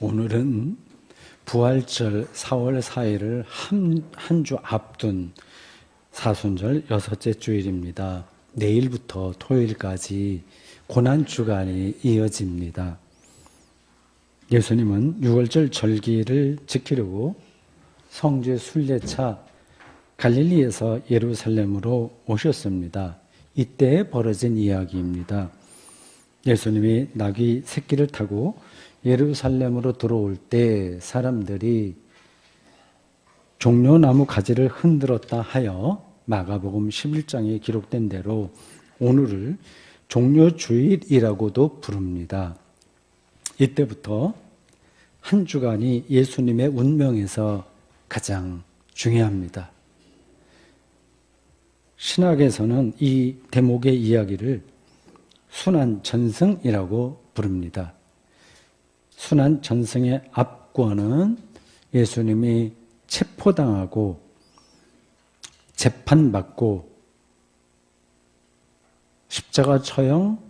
오늘은 부활절 4월 4일을 한 주 앞둔 사순절 6째 주일입니다. 내일부터 토요일까지 고난주간이 이어집니다. 예수님은 6월절 절기를 지키려고 성지 순례차 갈릴리에서 예루살렘으로 오셨습니다. 이때 벌어진 이야기입니다. 예수님이 나귀 새끼를 타고 예루살렘으로 들어올 때 사람들이 종려나무 가지를 흔들었다 하여 마가복음 11장에 기록된 대로 오늘을 종려주일이라고도 부릅니다. 이때부터 한 주간이 예수님의 운명에서 가장 중요합니다. 신학에서는 이 대목의 이야기를 순환전승이라고 부릅니다. 순환전승의 앞권은 예수님이 체포당하고 재판받고 십자가 처형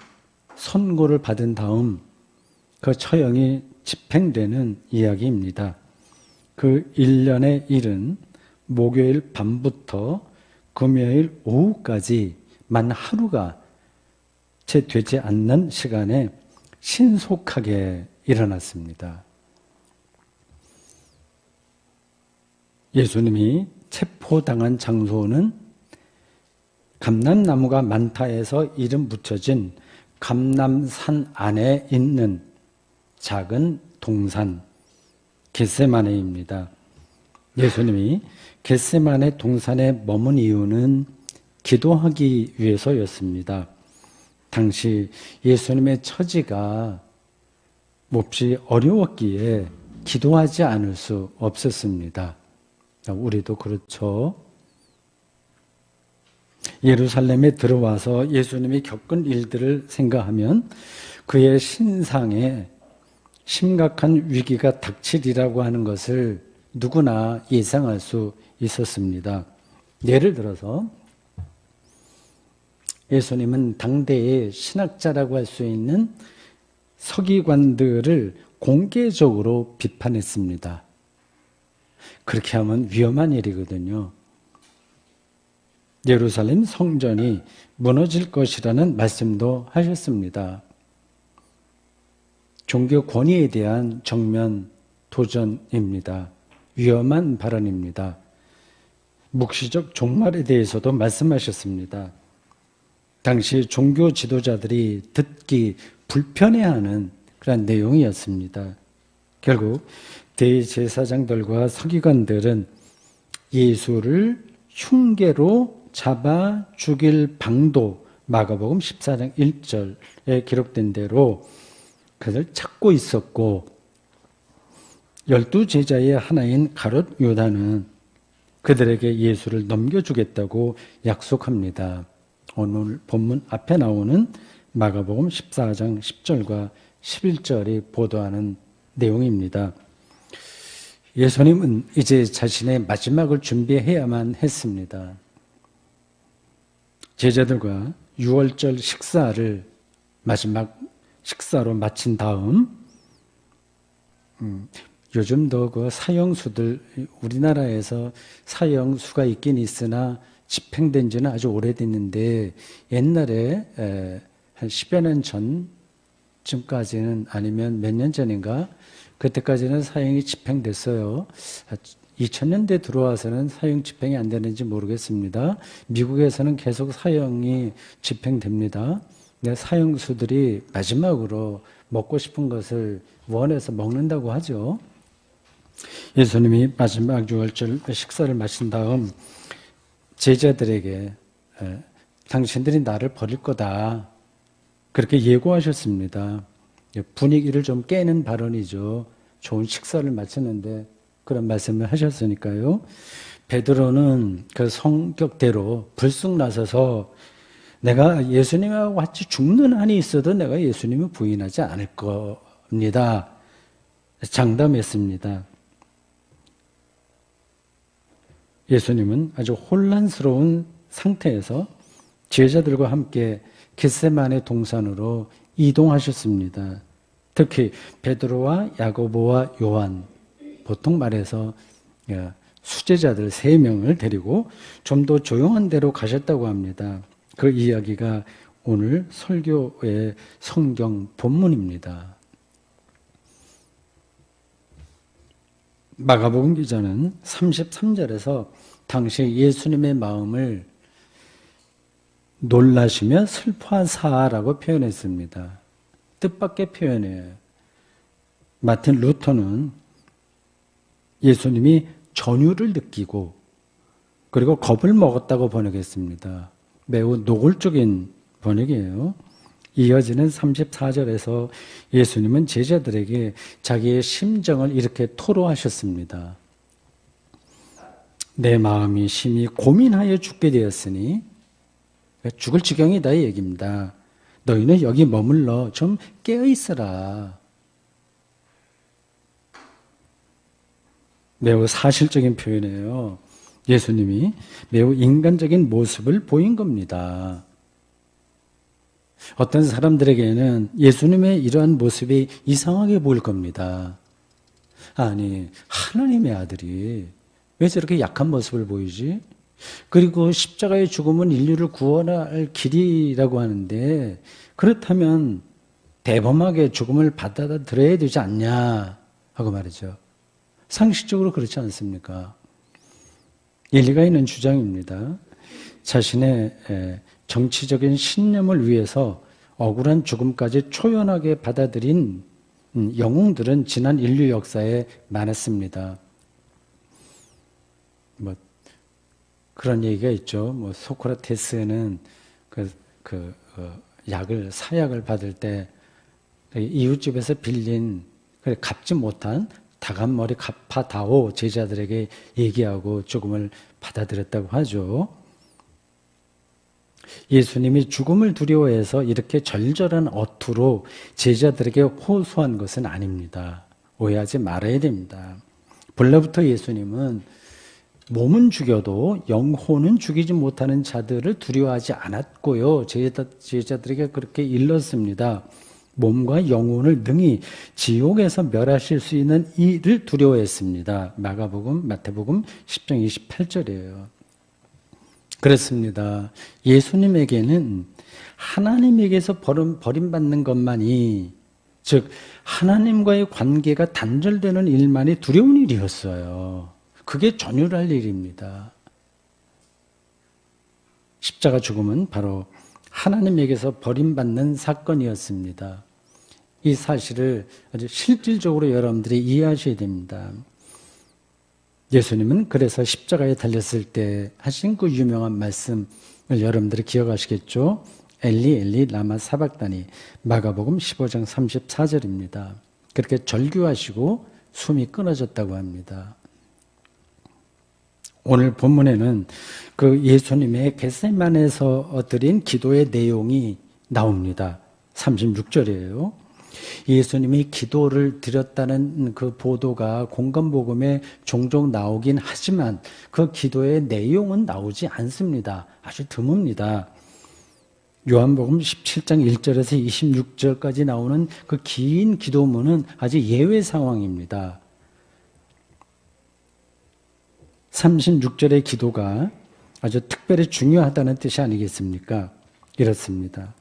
선고를 받은 다음 그 처형이 집행되는 이야기입니다. 그 1년의 일은 목요일 밤부터 금요일 오후까지 만 하루가 채 되지 않는 시간에 신속하게 일어났습니다. 예수님이 체포당한 장소는 감람나무가 많다 해서 이름 붙여진 감람산 안에 있는 작은 동산 겟세마네입니다. 예수님이 겟세마네 동산에 머문 이유는 기도하기 위해서였습니다. 당시 예수님의 처지가 몹시 어려웠기에 기도하지 않을 수 없었습니다. 우리도 그렇죠. 예루살렘에 들어와서 예수님이 겪은 일들을 생각하면 그의 신상에 심각한 위기가 닥치리라고 하는 것을 누구나 예상할 수 있었습니다. 예를 들어서 예수님은 당대의 신학자라고 할 수 있는 서기관들을 공개적으로 비판했습니다. 그렇게 하면 위험한 일이거든요. 예루살렘 성전이 무너질 것이라는 말씀도 하셨습니다. 종교 권위에 대한 정면 도전입니다. 위험한 발언입니다. 묵시적 종말에 대해서도 말씀하셨습니다. 당시 종교 지도자들이 듣기 불편해하는 그런 내용이었습니다. 결국 대제사장들과 서기관들은 예수를 흉계로 잡아 죽일 방도 마가복음 14장 1절에 기록된 대로 그를 찾고 있었고 12제자의 하나인 가롯 요다는 그들에게 예수를 넘겨주겠다고 약속합니다. 오늘 본문 앞에 나오는 마가복음 14장 10절과 11절이 보도하는 내용입니다. 예수님은 이제 자신의 마지막을 준비해야만 했습니다. 제자들과 6월절 식사를 마지막 식사로 마친 다음 요즘도 그 사형수들 우리나라에서 사형수가 있긴 있으나 집행된 지는 아주 오래됐는데 옛날에 한 10여 년 전쯤까지는 아니면 몇 년 전인가 그때까지는 사형이 집행됐어요. 2000년대 들어와서는 사형 집행이 안 되는지 모르겠습니다. 미국에서는 계속 사형이 집행됩니다. 사형수들이 마지막으로 먹고 싶은 것을 원해서 먹는다고 하죠. 예수님이 마지막 6월절 식사를 마친 다음 제자들에게 당신들이 나를 버릴 거다 그렇게 예고하셨습니다. 분위기를 좀 깨는 발언이죠. 좋은 식사를 마쳤는데 그런 말씀을 하셨으니까요. 베드로는 그 성격대로 불쑥 나서서 내가 예수님하고 같이 죽는 한이 있어도 내가 예수님을 부인하지 않을 겁니다. 장담했습니다. 예수님은 아주 혼란스러운 상태에서 제자들과 함께 겟세마네 동산으로 이동하셨습니다. 특히 베드로와 야고보와 요한, 보통 말해서 수제자들 3명을 데리고 좀 더 조용한 데로 가셨다고 합니다. 그 이야기가 오늘 설교의 성경 본문입니다. 마가복음 기자는 33절에서 당시 예수님의 마음을 놀라시며 슬퍼하사라고 표현했습니다. 뜻밖의 표현이에요. 마틴 루터는 예수님이 전율을 느끼고 그리고 겁을 먹었다고 번역했습니다. 매우 노골적인 번역이에요. 이어지는 34절에서 예수님은 제자들에게 자기의 심정을 이렇게 토로하셨습니다. 내 마음이 심히 고민하여 죽게 되었으니, 죽을 지경이다 이 얘기입니다. 너희는 여기 머물러 좀 깨어있어라. 매우 사실적인 표현이에요. 예수님이 매우 인간적인 모습을 보인 겁니다. 어떤 사람들에게는 예수님의 이러한 모습이 이상하게 보일 겁니다. 아니, 하나님의 아들이 왜 저렇게 약한 모습을 보이지? 그리고 십자가의 죽음은 인류를 구원할 길이라고 하는데, 그렇다면 대범하게 죽음을 받아들여야 되지 않냐 하고 말이죠. 상식적으로 그렇지 않습니까? 일리가 있는 주장입니다. 자신의 정치적인 신념을 위해서 억울한 죽음까지 초연하게 받아들인 영웅들은 지난 인류 역사에 많았습니다. 그런 얘기가 있죠. 소크라테스는 사약을 받을 때 이웃집에서 빌린 갚지 못한 다간머리 갚아다오 제자들에게 얘기하고 죽음을 받아들였다고 하죠. 예수님이 죽음을 두려워해서 이렇게 절절한 어투로 제자들에게 호소한 것은 아닙니다. 오해하지 말아야 됩니다. 본래부터 예수님은 몸은 죽여도 영혼은 죽이지 못하는 자들을 두려워하지 않았고요. 제자들에게 그렇게 일렀습니다. 몸과 영혼을 능히 지옥에서 멸하실 수 있는 이를 두려워했습니다. 마가복음, 마태복음 10장 28절이에요. 그렇습니다. 예수님에게는 하나님에게서 버림받는 것만이, 즉 하나님과의 관계가 단절되는 일만이 두려운 일이었어요. 그게 전율할 일입니다. 십자가 죽음은 바로 하나님에게서 버림받는 사건이었습니다. 이 사실을 아주 실질적으로 여러분들이 이해하셔야 됩니다. 예수님은 그래서 십자가에 달렸을 때 하신 그 유명한 말씀을 여러분들이 기억하시겠죠? 엘리 엘리 라마 사박다니, 마가복음 15장 34절입니다. 그렇게 절규하시고 숨이 끊어졌다고 합니다. 오늘 본문에는 그 예수님의 겟세마네에서 드린 기도의 내용이 나옵니다. 36절이에요. 예수님이 기도를 드렸다는 그 보도가 공간복음에 종종 나오긴 하지만 그 기도의 내용은 나오지 않습니다. 아주 드뭅니다. 요한복음 17장 1절에서 26절까지 나오는 그 긴 기도문은 아주 예외 상황입니다. 36절의 기도가 아주 특별히 중요하다는 뜻이 아니겠습니까? 이렇습니다.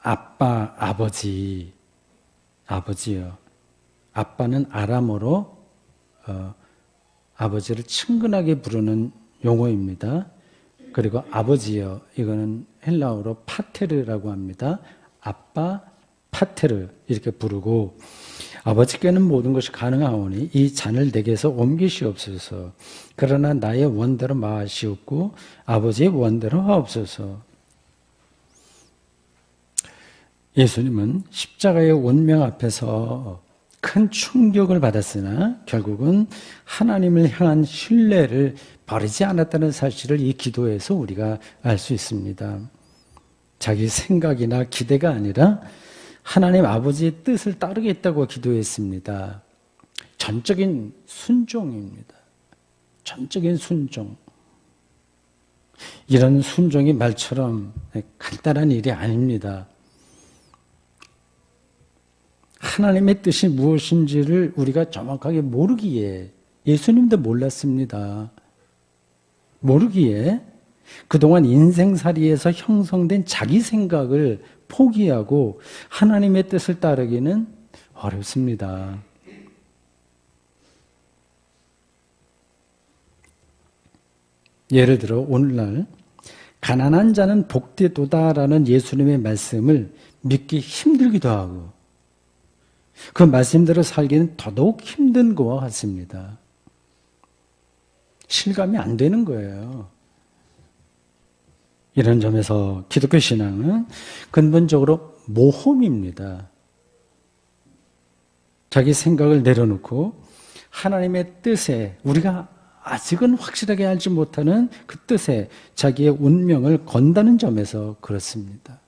아빠, 아버지요. 아빠는 아람어로 아버지를 친근하게 부르는 용어입니다. 그리고 아버지요, 이거는 헬라어로 파테르라고 합니다. 아빠, 파테르 이렇게 부르고, 아버지께는 모든 것이 가능하오니 이 잔을 내게서 옮기시옵소서. 그러나 나의 원대로 마시옵고 아버지의 원대로 하옵소서. 예수님은 십자가의 운명 앞에서 큰 충격을 받았으나 결국은 하나님을 향한 신뢰를 버리지 않았다는 사실을 이 기도에서 우리가 알 수 있습니다. 자기 생각이나 기대가 아니라 하나님 아버지의 뜻을 따르겠다고 기도했습니다. 전적인 순종입니다. 전적인 순종. 이런 순종이 말처럼 간단한 일이 아닙니다. 하나님의 뜻이 무엇인지를 우리가 정확하게 모르기에, 예수님도 몰랐습니다. 모르기에 그동안 인생살이에서 형성된 자기 생각을 포기하고 하나님의 뜻을 따르기는 어렵습니다. 예를 들어 오늘날 가난한 자는 복되도다라는 예수님의 말씀을 믿기 힘들기도 하고 그 말씀대로 살기는 더더욱 힘든 것과 같습니다. 실감이 안 되는 거예요. 이런 점에서 기독교 신앙은 근본적으로 모험입니다. 자기 생각을 내려놓고 하나님의 뜻에, 우리가 아직은 확실하게 알지 못하는 그 뜻에 자기의 운명을 건다는 점에서 그렇습니다.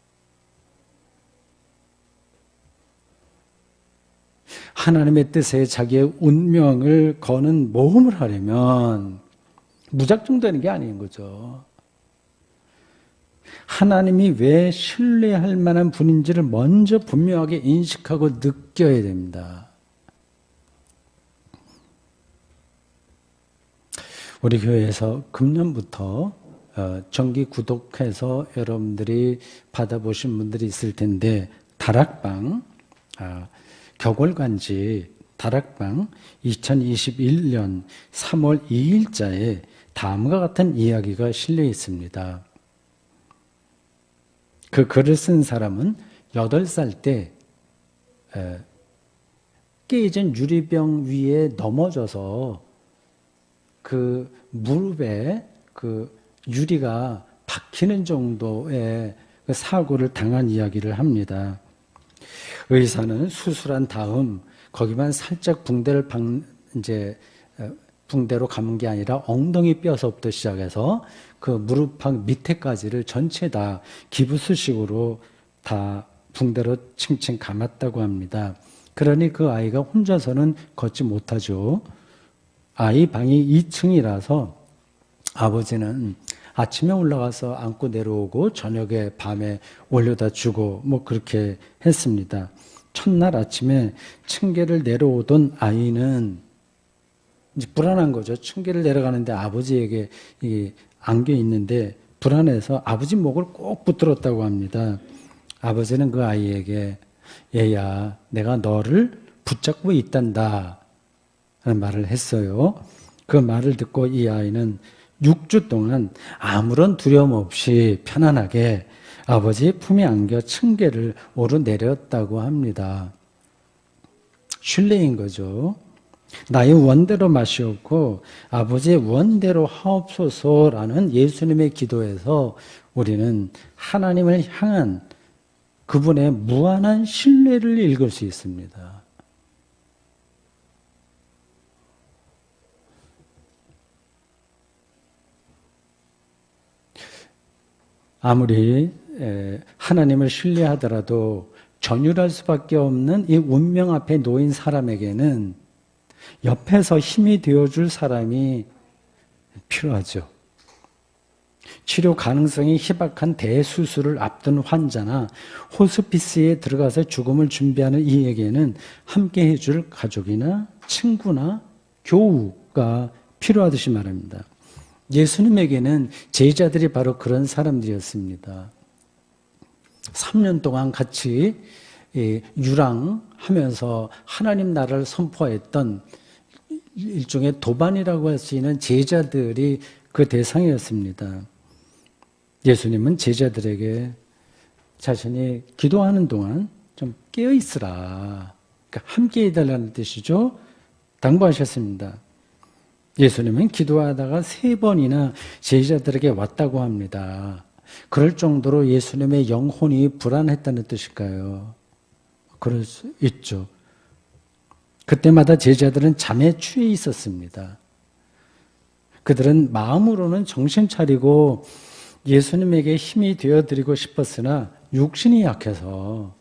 하나님의 뜻에 자기의 운명을 거는 모험을 하려면 무작정 되는 게 아닌 거죠. 하나님이 왜 신뢰할 만한 분인지를 먼저 분명하게 인식하고 느껴야 됩니다. 우리 교회에서 금년부터 정기 구독해서 여러분들이 받아보신 분들이 있을 텐데 다락방, 격월간지 다락방 2021년 3월 2일자에 다음과 같은 이야기가 실려 있습니다. 그 글을 쓴 사람은 8살 때 깨진 유리병 위에 넘어져서 그 무릎에 그 유리가 박히는 정도의 그 사고를 당한 이야기를 합니다. 의사는 수술한 다음 거기만 살짝 붕대로 감은 게 아니라 엉덩이 뼈서부터 시작해서 그 무릎팍 밑에까지를 전체 다 기부스식으로 다 붕대로 칭칭 감았다고 합니다. 그러니 그 아이가 혼자서는 걷지 못하죠. 아이 방이 2층이라서 아버지는 아침에 올라가서 안고 내려오고 저녁에 밤에 올려다 주고 뭐 그렇게 했습니다. 첫날 아침에 층계를 내려오던 아이는 이제 불안한 거죠. 층계를 내려가는데 아버지에게 안겨 있는데 불안해서 아버지 목을 꼭 붙들었다고 합니다. 아버지는 그 아이에게 얘야 내가 너를 붙잡고 있단다 라는 말을 했어요. 그 말을 듣고 이 아이는 6주 동안 아무런 두려움 없이 편안하게 아버지의 품에 안겨 층계를 오르내렸다고 합니다. 신뢰인 거죠. 나의 원대로 마시옵고 아버지의 원대로 하옵소서라는 예수님의 기도에서 우리는 하나님을 향한 그분의 무한한 신뢰를 읽을 수 있습니다. 아무리 하나님을 신뢰하더라도 전율할 수밖에 없는 이 운명 앞에 놓인 사람에게는 옆에서 힘이 되어줄 사람이 필요하죠. 치료 가능성이 희박한 대수술을 앞둔 환자나 호스피스에 들어가서 죽음을 준비하는 이에게는 함께 해줄 가족이나 친구나 교우가 필요하듯이 말합니다. 예수님에게는 제자들이 바로 그런 사람들이었습니다. 3년 동안 같이 유랑하면서 하나님 나라를 선포했던 일종의 도반이라고 할 수 있는 제자들이 그 대상이었습니다. 예수님은 제자들에게 자신이 기도하는 동안 좀 깨어있으라. 그러니까 함께 해달라는 뜻이죠. 당부하셨습니다. 예수님은 기도하다가 3번이나 제자들에게 왔다고 합니다. 그럴 정도로 예수님의 영혼이 불안했다는 뜻일까요? 그럴 수 있죠. 그때마다 제자들은 잠에 취해 있었습니다. 그들은 마음으로는 정신 차리고 예수님에게 힘이 되어드리고 싶었으나 육신이 약해서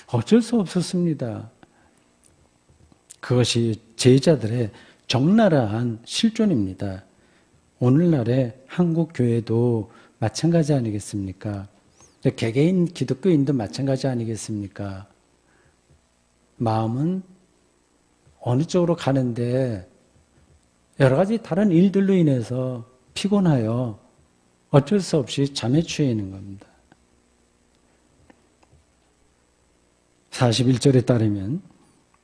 어쩔 수 없었습니다. 그것이 제자들의 적나라한 실존입니다. 오늘날의 한국 교회도 마찬가지 아니겠습니까? 개개인 기독교인도 마찬가지 아니겠습니까? 마음은 어느 쪽으로 가는데 여러 가지 다른 일들로 인해서 피곤하여 어쩔 수 없이 잠에 취해 있는 겁니다. 41절에 따르면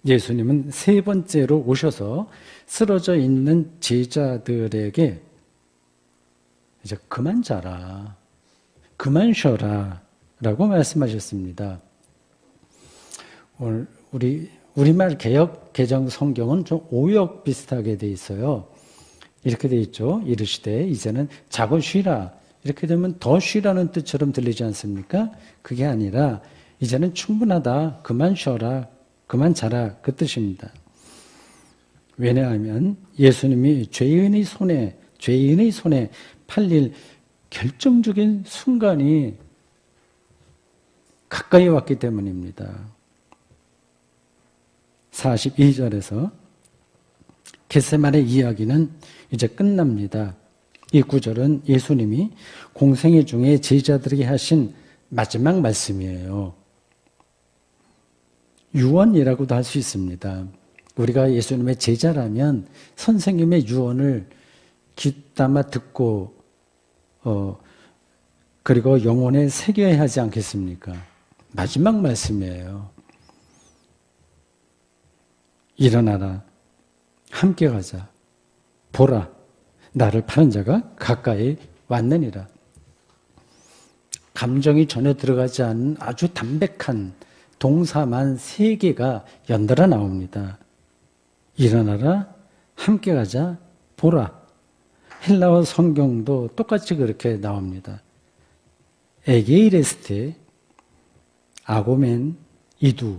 예수님은 세 번째로 오셔서 쓰러져 있는 제자들에게 이제 그만 자라, 그만 쉬어라 라고 말씀하셨습니다. 오늘 우리말 개역 개정 성경은 좀 오역 비슷하게 돼 있어요. 이렇게 돼 있죠. 이르시되 이제는 자고 쉬라. 이렇게 되면 더 쉬라는 뜻처럼 들리지 않습니까? 그게 아니라 이제는 충분하다. 그만 쉬어라. 그만 자라. 그 뜻입니다. 왜냐하면 예수님이 죄인의 손에 팔릴 결정적인 순간이 가까이 왔기 때문입니다. 42절에서 겟세마네 이야기는 이제 끝납니다. 이 구절은 예수님이 공생애 중에 제자들에게 하신 마지막 말씀이에요. 유언이라고도 할 수 있습니다. 우리가 예수님의 제자라면 선생님의 유언을 귀담아 듣고 그리고 영혼에 새겨야 하지 않겠습니까? 마지막 말씀이에요. 일어나라. 함께 가자. 보라. 나를 파는 자가 가까이 왔느니라. 감정이 전혀 들어가지 않은 아주 담백한 동사만 3개가 연달아 나옵니다. 일어나라. 함께 가자. 보라. 헬라어 성경도 똑같이 그렇게 나옵니다. 에게이레스테, 아고멘, 이두.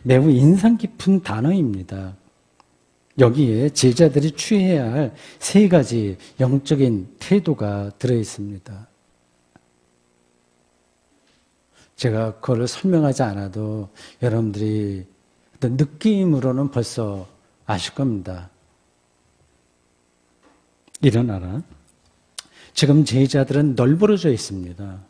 매우 인상 깊은 단어입니다. 여기에 제자들이 취해야 할 3가지 영적인 태도가 들어있습니다. 제가 그걸 설명하지 않아도 여러분들이 어떤 느낌으로는 벌써 아실 겁니다. 일어나라. 지금 제자들은 널브러져 있습니다.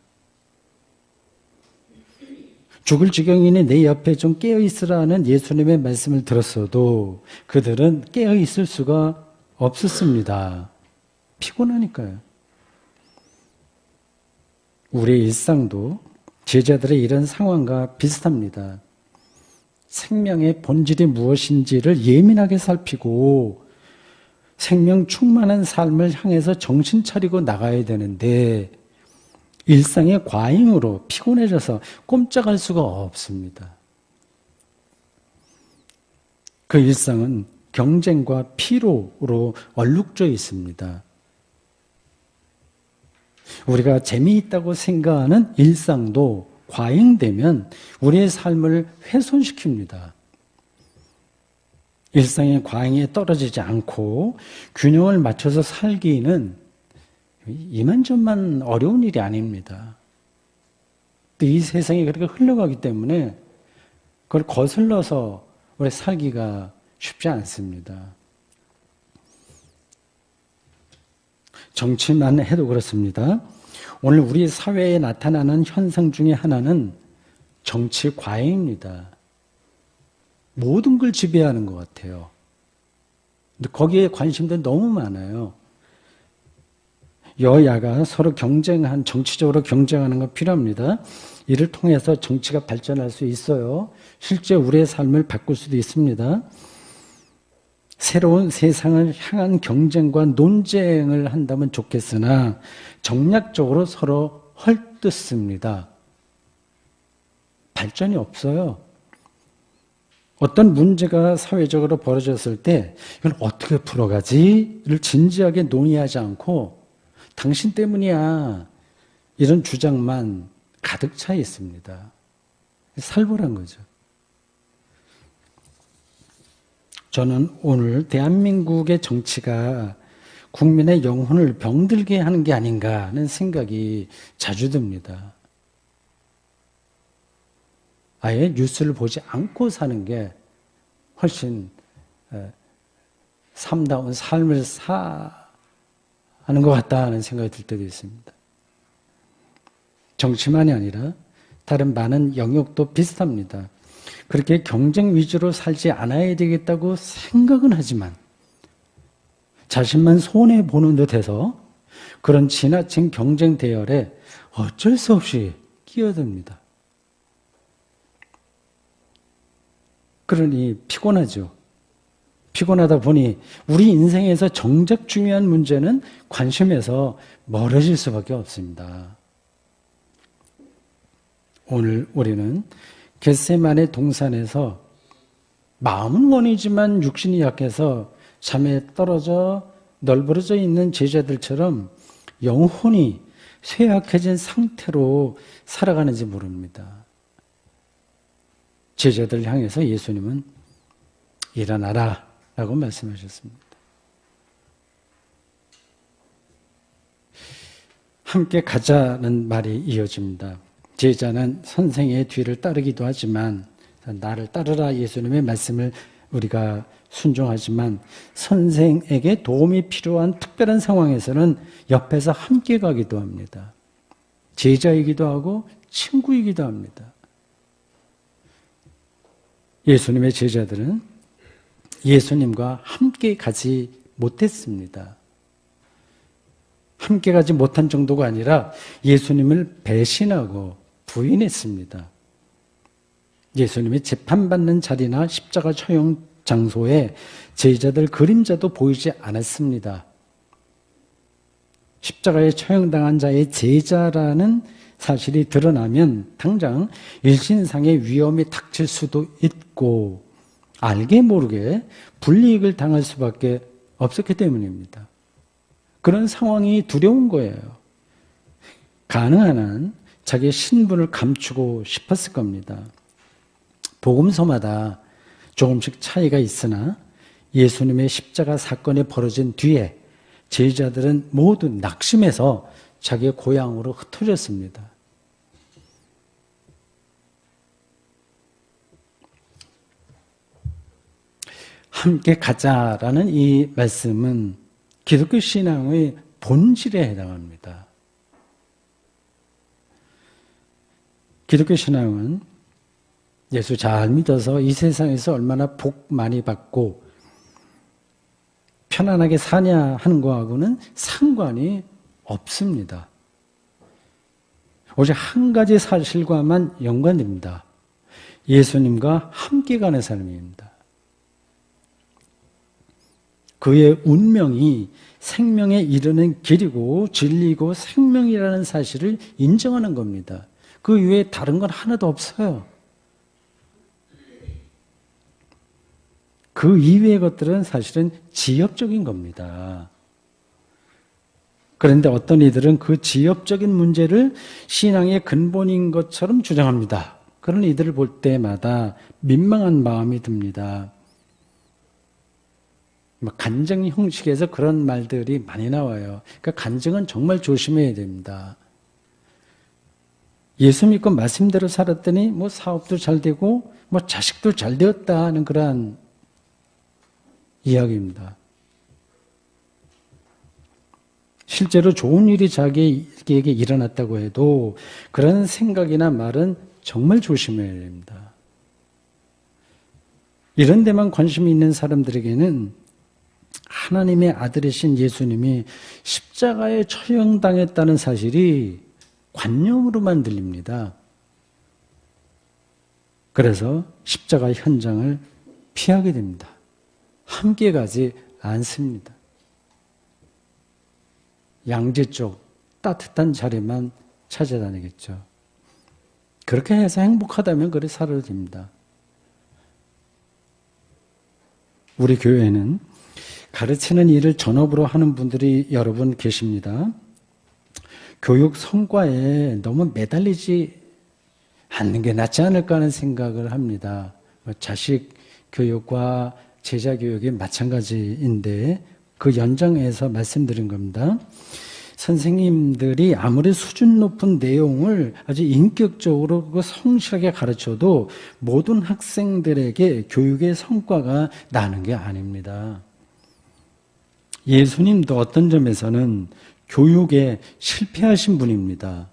죽을 지경이니 내 옆에 좀 깨어있으라는 예수님의 말씀을 들었어도 그들은 깨어있을 수가 없었습니다. 피곤하니까요. 우리의 일상도 제자들의 이런 상황과 비슷합니다. 생명의 본질이 무엇인지를 예민하게 살피고 생명 충만한 삶을 향해서 정신 차리고 나가야 되는데 일상의 과잉으로 피곤해져서 꼼짝할 수가 없습니다. 그 일상은 경쟁과 피로로 얼룩져 있습니다. 우리가 재미있다고 생각하는 일상도 과잉되면 우리의 삶을 훼손시킵니다. 일상의 과잉에 떨어지지 않고 균형을 맞춰서 살기는 이만저만 어려운 일이 아닙니다. 또 이 세상이 그렇게 흘러가기 때문에 그걸 거슬러서 우리 살기가 쉽지 않습니다. 정치만 해도 그렇습니다. 오늘 우리 사회에 나타나는 현상 중에 하나는 정치 과잉입니다. 모든 걸 지배하는 것 같아요. 근데 거기에 관심도 너무 많아요. 여야가 서로 정치적으로 경쟁하는 건 필요합니다. 이를 통해서 정치가 발전할 수 있어요. 실제 우리의 삶을 바꿀 수도 있습니다. 새로운 세상을 향한 경쟁과 논쟁을 한다면 좋겠으나 정략적으로 서로 헐뜯습니다. 발전이 없어요. 어떤 문제가 사회적으로 벌어졌을 때 이걸 어떻게 풀어가지를 진지하게 논의하지 않고 당신 때문이야 이런 주장만 가득 차 있습니다. 살벌한 거죠. 저는 오늘 대한민국의 정치가 국민의 영혼을 병들게 하는 게 아닌가 하는 생각이 자주 듭니다. 아예 뉴스를 보지 않고 사는 게 훨씬 삶다운 삶을 하는 것 같다는 생각이 들 때도 있습니다. 정치만이 아니라 다른 많은 영역도 비슷합니다. 그렇게 경쟁 위주로 살지 않아야 되겠다고 생각은 하지만 자신만 손해보는 듯해서 그런 지나친 경쟁 대열에 어쩔 수 없이 끼어듭니다. 그러니 피곤하죠. 피곤하다 보니 우리 인생에서 정작 중요한 문제는 관심에서 멀어질 수밖에 없습니다. 오늘 우리는 겟세마네 동산에서 마음은 원이지만 육신이 약해서 잠에 떨어져 널브러져 있는 제자들처럼 영혼이 쇠약해진 상태로 살아가는지 모릅니다. 제자들 향해서 예수님은 일어나라 라고 말씀하셨습니다. 함께 가자는 말이 이어집니다. 제자는 선생의 뒤를 따르기도 하지만 나를 따르라 예수님의 말씀을 우리가 순종하지만 선생에게 도움이 필요한 특별한 상황에서는 옆에서 함께 가기도 합니다. 제자이기도 하고 친구이기도 합니다. 예수님의 제자들은 예수님과 함께 가지 못했습니다. 함께 가지 못한 정도가 아니라 예수님을 배신하고 부인했습니다. 예수님이 재판받는 자리나 십자가 처형 장소에 제자들 그림자도 보이지 않았습니다. 십자가에 처형당한 자의 제자라는 사실이 드러나면 당장 일신상의 위험이 닥칠 수도 있고 알게 모르게 불이익을 당할 수밖에 없었기 때문입니다. 그런 상황이 두려운 거예요. 가능한 한 자기의 신분을 감추고 싶었을 겁니다. 복음서마다 조금씩 차이가 있으나 예수님의 십자가 사건이 벌어진 뒤에 제자들은 모두 낙심해서 자기의 고향으로 흩어졌습니다. 함께 가자라는 이 말씀은 기독교 신앙의 본질에 해당합니다. 기독교 신앙은 예수 잘 믿어서 이 세상에서 얼마나 복 많이 받고 편안하게 사냐 하는 거하고는 상관이 없습니다. 오직 한 가지 사실과만 연관됩니다. 예수님과 함께 가는 삶입니다. 그의 운명이 생명에 이르는 길이고 진리고 생명이라는 사실을 인정하는 겁니다. 그 이외에 다른 건 하나도 없어요. 그 이외의 것들은 사실은 지엽적인 겁니다. 그런데 어떤 이들은 그 지엽적인 문제를 신앙의 근본인 것처럼 주장합니다. 그런 이들을 볼 때마다 민망한 마음이 듭니다. 간증 형식에서 그런 말들이 많이 나와요. 그러니까 간증은 정말 조심해야 됩니다. 예수 믿고 말씀대로 살았더니 사업도 잘 되고 자식도 잘 되었다 하는 그러한 이야기입니다. 실제로 좋은 일이 자기에게 일어났다고 해도 그런 생각이나 말은 정말 조심해야 됩니다. 이런 데만 관심이 있는 사람들에게는 하나님의 아들이신 예수님이 십자가에 처형당했다는 사실이 관념으로만 들립니다. 그래서 십자가 현장을 피하게 됩니다. 함께 가지 않습니다. 양지 쪽 따뜻한 자리만 찾아다니겠죠. 그렇게 해서 행복하다면 그래 살아도 됩니다. 우리 교회는 가르치는 일을 전업으로 하는 분들이 여러 분 계십니다. 교육 성과에 너무 매달리지 않는 게 낫지 않을까 하는 생각을 합니다. 자식 교육과 제자 교육이 마찬가지인데 그 연장에서 말씀드린 겁니다. 선생님들이 아무리 수준 높은 내용을 아주 인격적으로 성실하게 가르쳐도 모든 학생들에게 교육의 성과가 나는 게 아닙니다. 예수님도 어떤 점에서는 교육에 실패하신 분입니다.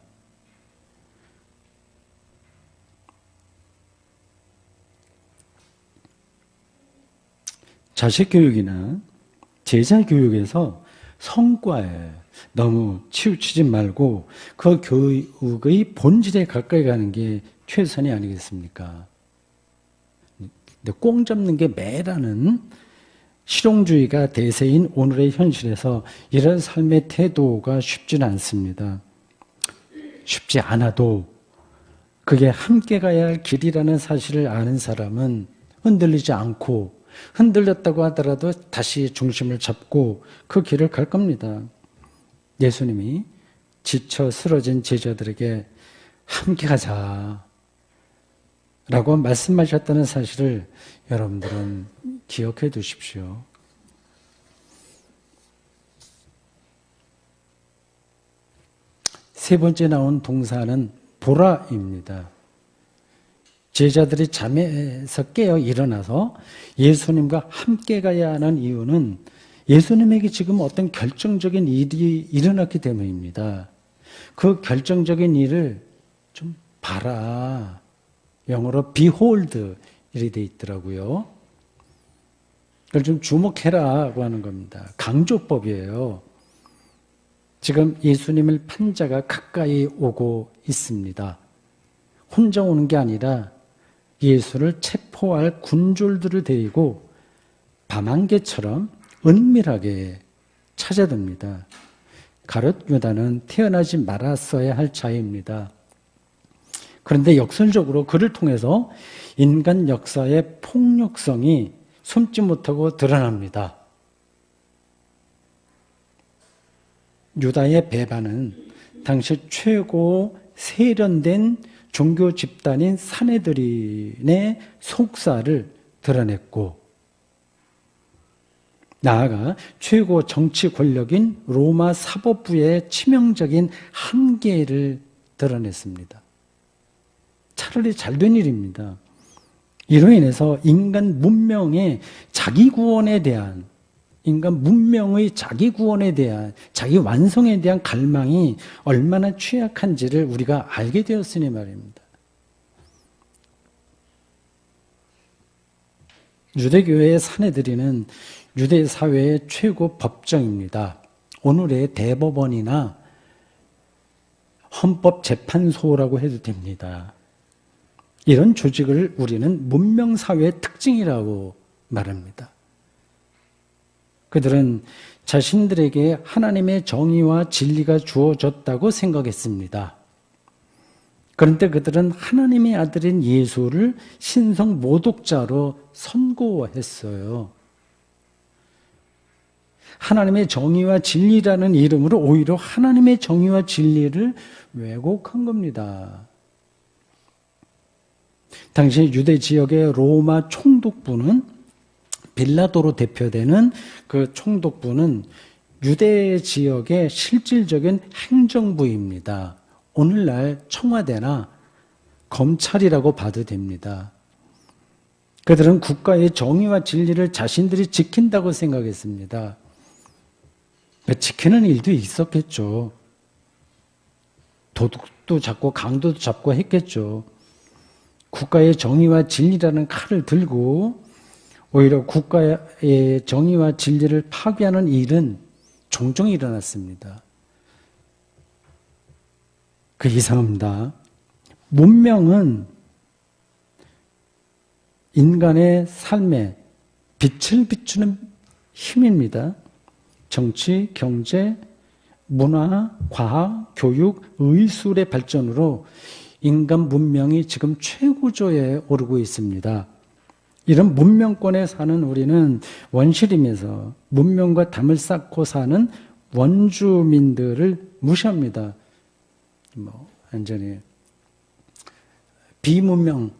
자식 교육이나 제자 교육에서 성과에 너무 치우치지 말고 그 교육의 본질에 가까이 가는 게 최선이 아니겠습니까? 근데 꽁 잡는 게 매라는 실용주의가 대세인 오늘의 현실에서 이런 삶의 태도가 쉽지는 않습니다. 쉽지 않아도 그게 함께 가야 할 길이라는 사실을 아는 사람은 흔들리지 않고 흔들렸다고 하더라도 다시 중심을 잡고 그 길을 갈 겁니다. 예수님이 지쳐 쓰러진 제자들에게 함께 가자 라고 말씀하셨다는 사실을 여러분들은 기억해 두십시오. 세 번째 나온 동사는 보라입니다. 제자들이 잠에서 깨어 일어나서 예수님과 함께 가야 하는 이유는 예수님에게 지금 어떤 결정적인 일이 일어났기 때문입니다. 그 결정적인 일을 좀 봐라. 영어로 behold 이렇게 돼 있더라고요. 그걸 좀 주목해라고 하는 겁니다. 강조법이에요. 지금 예수님을 판 자가 가까이 오고 있습니다. 혼자 오는 게 아니라 예수를 체포할 군졸들을 데리고 밤안개처럼 은밀하게 찾아듭니다. 가룟 유다는 태어나지 말았어야 할 자입니다. 그런데 역설적으로 그를 통해서 인간 역사의 폭력성이 숨지 못하고 드러납니다. 유다의 배반은 당시 최고 세련된 종교 집단인 사내들인의 속사를 드러냈고 나아가 최고 정치 권력인 로마 사법부의 치명적인 한계를 드러냈습니다. 차라리 잘된 일입니다. 이로 인해서 인간 문명의 자기 구원에 대한 인간 문명의 자기 구원에 대한 자기 완성에 대한 갈망이 얼마나 취약한지를 우리가 알게 되었으니 말입니다. 유대교회의 사내들이는 유대 사회의 최고 법정입니다. 오늘의 대법원이나 헌법재판소라고 해도 됩니다. 이런 조직을 우리는 문명사회의 특징이라고 말합니다. 그들은 자신들에게 하나님의 정의와 진리가 주어졌다고 생각했습니다. 그런데 그들은 하나님의 아들인 예수를 신성 모독자로 선고했어요. 하나님의 정의와 진리라는 이름으로 오히려 하나님의 정의와 진리를 왜곡한 겁니다. 당시 유대 지역의 로마 총독부는 빌라도로 대표되는 그 총독부는 유대 지역의 실질적인 행정부입니다. 오늘날 청와대나 검찰이라고 봐도 됩니다. 그들은 국가의 정의와 진리를 자신들이 지킨다고 생각했습니다. 지키는 일도 있었겠죠. 도둑도 잡고 강도도 잡고 했겠죠. 국가의 정의와 진리라는 칼을 들고 오히려 국가의 정의와 진리를 파괴하는 일은 종종 일어났습니다. 그 이상합니다. 문명은 인간의 삶에 빛을 비추는 힘입니다. 정치, 경제, 문화, 과학, 교육, 의술의 발전으로 인간 문명이 지금 최고조에 오르고 있습니다. 이런 문명권에 사는 우리는 원시림에서 문명과 담을 쌓고 사는 원주민들을 무시합니다. 완전히 비문명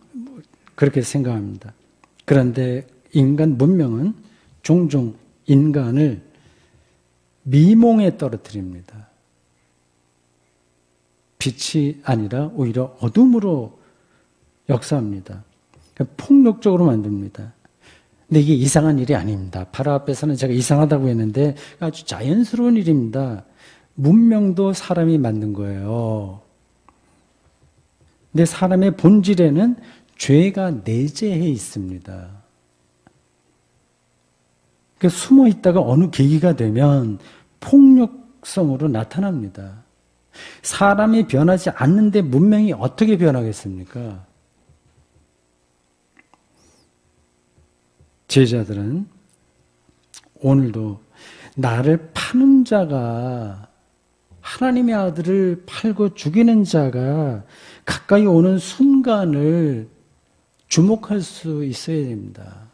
그렇게 생각합니다. 그런데 인간 문명은 종종 인간을 미몽에 떨어뜨립니다. 빛이 아니라 오히려 어둠으로 역사합니다. 폭력적으로 만듭니다. 근데 이게 이상한 일이 아닙니다. 바로 앞에서는 제가 이상하다고 했는데 아주 자연스러운 일입니다. 문명도 사람이 만든 거예요. 근데 사람의 본질에는 죄가 내재해 있습니다. 그 숨어 있다가 어느 계기가 되면 폭력성으로 나타납니다. 사람이 변하지 않는데 문명이 어떻게 변하겠습니까? 제자들은 오늘도 나를 파는 자가, 하나님의 아들을 팔고 죽이는 자가 가까이 오는 순간을 주목할 수 있어야 됩니다.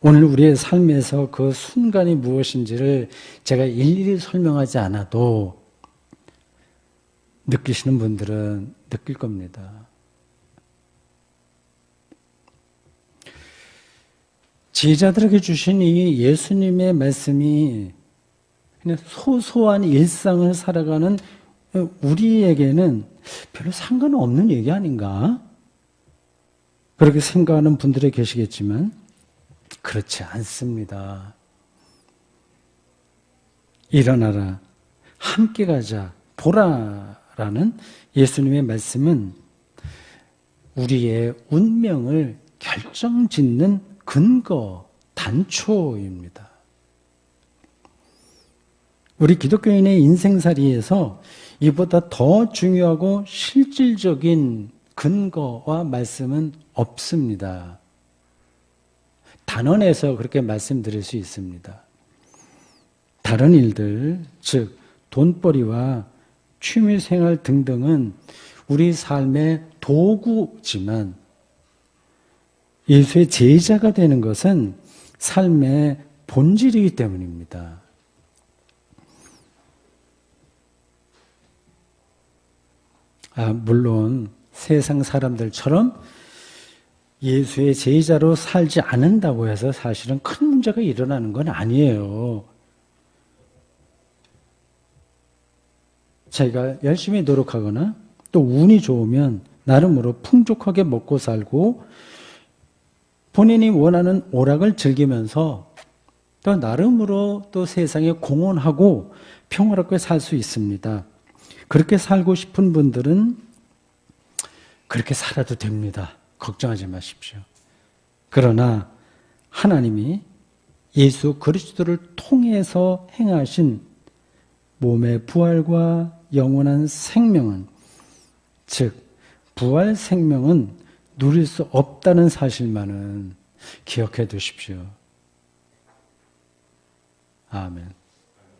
오늘 우리의 삶에서 그 순간이 무엇인지를 제가 일일이 설명하지 않아도 느끼시는 분들은 느낄 겁니다. 제자들에게 주신 이 예수님의 말씀이 그냥 소소한 일상을 살아가는 우리에게는 별로 상관없는 얘기 아닌가? 그렇게 생각하는 분들이 계시겠지만 그렇지 않습니다. 일어나라, 함께 가자, 보라라는 예수님의 말씀은 우리의 운명을 결정짓는 근거, 단초입니다. 우리 기독교인의 인생살이에서 이보다 더 중요하고 실질적인 근거와 말씀은 없습니다. 단언해서 그렇게 말씀드릴 수 있습니다. 다른 일들, 즉 돈벌이와 취미생활 등등은 우리 삶의 도구지만 예수의 제자가 되는 것은 삶의 본질이기 때문입니다. 물론 세상 사람들처럼 예수의 제자로 살지 않는다고 해서 사실은 큰 문제가 일어나는 건 아니에요. 자기가 열심히 노력하거나 또 운이 좋으면 나름으로 풍족하게 먹고 살고 본인이 원하는 오락을 즐기면서 또 나름으로 또 세상에 공헌하고 평화롭게 살 수 있습니다. 그렇게 살고 싶은 분들은 그렇게 살아도 됩니다. 걱정하지 마십시오. 그러나 하나님이 예수 그리스도를 통해서 행하신 몸의 부활과 영원한 생명은, 즉 부활 생명은 누릴 수 없다는 사실만은 기억해 두십시오. 아멘.